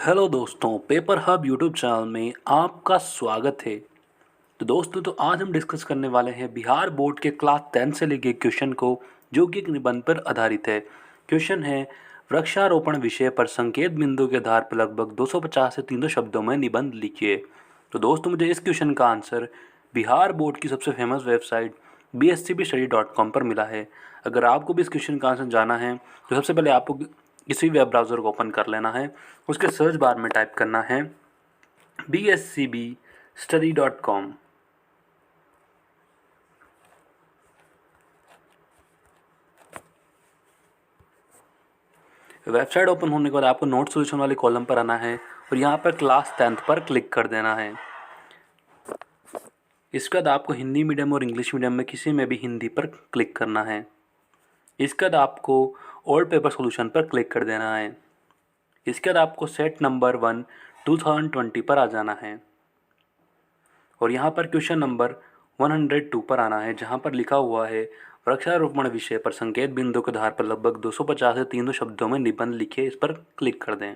Hello दोस्तों, paper hub YouTube channel में आपका स्वागत है। तो दोस्तों, तो आज हम डिस्कस करने वाले हैं बिहार बोर्ड के क्लास 10 से लेके क्वेश्चन को, जो कि एक निबंध पर आधारित है। क्वेश्चन है, वृक्षारोपण विषय पर संकेत बिंदु के आधार पर लगभग 250 से 300 शब्दों में निबंध लिखिए। तो दोस्तों, मुझे इस क्वेश्चन का आंसर बिहार बोर्ड की सबसे फेमस वेबसाइट bscbstudy.com पर मिला है। अगर आपको भी इस क्वेश्चन का आंसर जाना है तो सबसे पहले आपको किसी वेब ब्राउज़र को ओपन कर लेना है। उसके सर्च बार में टाइप करना है bscbstudy.com। वेबसाइट ओपन होने के बाद आपको नोट सॉल्यूशन वाले कॉलम पर आना है और यहाँ पर क्लास 10 पर क्लिक कर देना है। इसके बाद आपको हिंदी मीडियम और इंग्लिश मीडियम में किसी में भी हिंदी पर क्लिक करना है। इसके बाद आपको ओल्ड पेपर सॉल्यूशन पर क्लिक कर देना है। इसके बाद आपको सेट नंबर 1 2020 पर आ जाना है और यहाँ पर क्वेश्चन नंबर 102 पर आना है, जहाँ पर लिखा हुआ है वृक्षारोपण विषय पर संकेत बिंदु के आधार पर लगभग 250 से 300 शब्दों में निबंध लिखिए। इस पर क्लिक कर दें।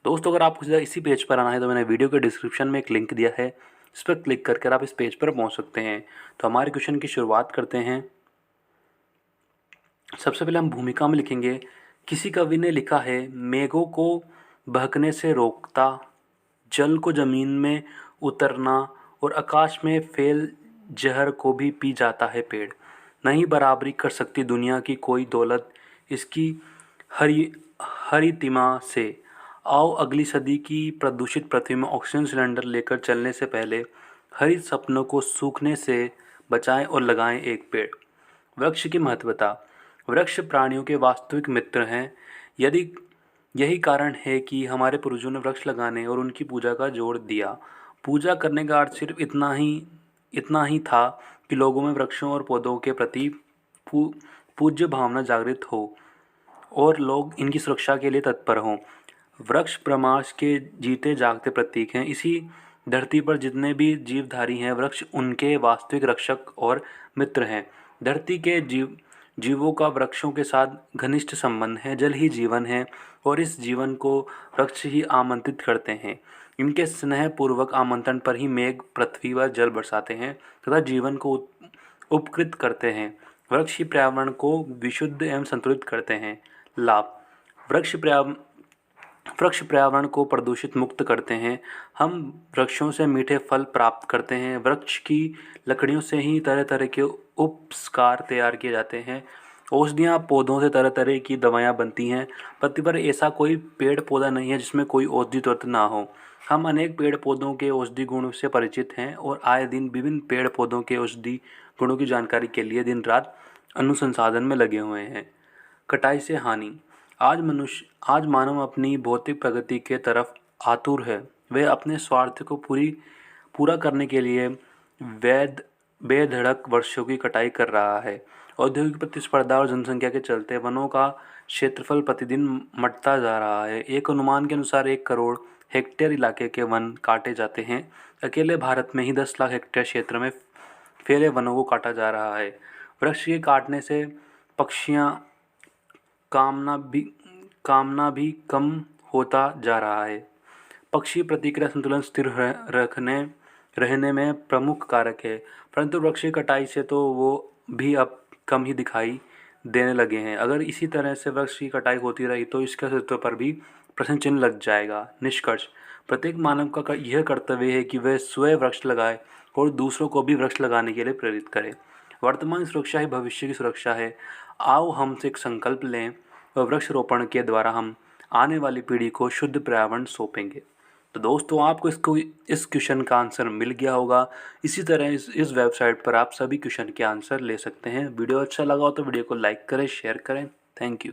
दोस्तों, अगर आपको सीधा इसी पेज पर आना है तो मैंने वीडियो के डिस्क्रिप्शन में एक लिंक दिया है, इस पर क्लिक करके आप इस पेज पर पहुँच सकते हैं। तो हमारे क्वेश्चन की शुरुआत करते हैं। सबसे पहले हम भूमिका में लिखेंगे, किसी कवि ने लिखा है, मेघों को बहकने से रोकता, जल को जमीन में उतरना और आकाश में फैल जहर को भी पी जाता है पेड़। नहीं बराबरी कर सकती दुनिया की कोई दौलत इसकी हरी हरितिमा से। आओ अगली सदी की प्रदूषित पृथ्वी में ऑक्सीजन सिलेंडर लेकर चलने से पहले हरित सपनों को सूखने से बचाएं और लगाएं एक पेड़। वृक्ष की महत्वता। वृक्ष प्राणियों के वास्तविक मित्र हैं। यदि यही कारण है कि हमारे पूर्वजों ने वृक्ष लगाने और उनकी पूजा का जोर दिया। पूजा करने का अर्थ सिर्फ इतना ही था कि लोगों में वृक्षों और पौधों के प्रति पूज्य भावना जागृत हो और लोग इनकी सुरक्षा के लिए तत्पर हों। वृक्ष ब्रह्मांड के जीते जागते प्रतीक हैं। इसी धरती पर जितने भी जीवधारी हैं, वृक्ष उनके वास्तविक रक्षक और मित्र हैं। धरती के जीवों का वृक्षों के साथ घनिष्ठ संबंध है। जल ही जीवन है और इस जीवन को वृक्ष ही आमंत्रित करते हैं। इनके स्नेह पूर्वक आमंत्रण पर ही मेघ पृथ्वी पर जल बरसाते हैं तथा जीवन को उपकृत करते हैं। वृक्ष ही पर्यावरण को विशुद्ध एवं संतुलित करते हैं। लाभ। वृक्ष पर्यावरण को प्रदूषित मुक्त करते हैं। हम वृक्षों से मीठे फल प्राप्त करते हैं। वृक्ष की लकड़ियों से ही तरह तरह के उपस्कार तैयार किए जाते हैं। औषधियाँ पौधों से तरह तरह की दवाइयाँ बनती हैं। पृथ्वी पर ऐसा कोई पेड़ पौधा नहीं है जिसमें कोई औषधि तत्व ना हो। हम अनेक पेड़ पौधों के औषधि गुणों से परिचित हैं और आए दिन विभिन्न पेड़ पौधों के औषधि गुणों की जानकारी के लिए दिन रात अनुसंधान में लगे हुए हैं। कटाई से हानि। आज मानव अपनी भौतिक प्रगति के तरफ आतुर है। वह अपने स्वार्थ को पूरा करने के लिए बेधड़क वृक्षों की कटाई कर रहा है। औद्योगिक प्रतिस्पर्धा और जनसंख्या के चलते वनों का क्षेत्रफल प्रतिदिन मटता जा रहा है। एक अनुमान के अनुसार 1 करोड़ हेक्टेयर इलाके के वन काटे जाते हैं। अकेले भारत में ही 10 लाख हेक्टेयर क्षेत्र में फैले वनों को काटा जा रहा है। वृक्ष के काटने से पक्षियाँ कामना भी कम होता जा रहा है। पक्षी प्रतिक्रिया संतुलन स्थिर रहने में प्रमुख कारक है, परंतु वृक्ष की कटाई से तो वो भी अब कम ही दिखाई देने लगे हैं। अगर इसी तरह से वृक्ष की कटाई होती रही तो इसके अस्तित्व पर भी प्रश्न चिन्ह लग जाएगा। निष्कर्ष। प्रत्येक मानव का यह कर्तव्य है कि वह स्वयं वृक्ष लगाए और दूसरों को भी वृक्ष लगाने के लिए प्रेरित करे। वर्तमान सुरक्षा ही भविष्य की सुरक्षा है। आओ हम से एक संकल्प लें और वृक्षारोपण के द्वारा हम आने वाली पीढ़ी को शुद्ध पर्यावरण सौंपेंगे। तो दोस्तों, आपको इस क्वेश्चन का आंसर मिल गया होगा। इसी तरह इस वेबसाइट पर आप सभी क्वेश्चन के आंसर ले सकते हैं। वीडियो अच्छा लगा हो तो वीडियो को लाइक करें, शेयर करें। Thank you.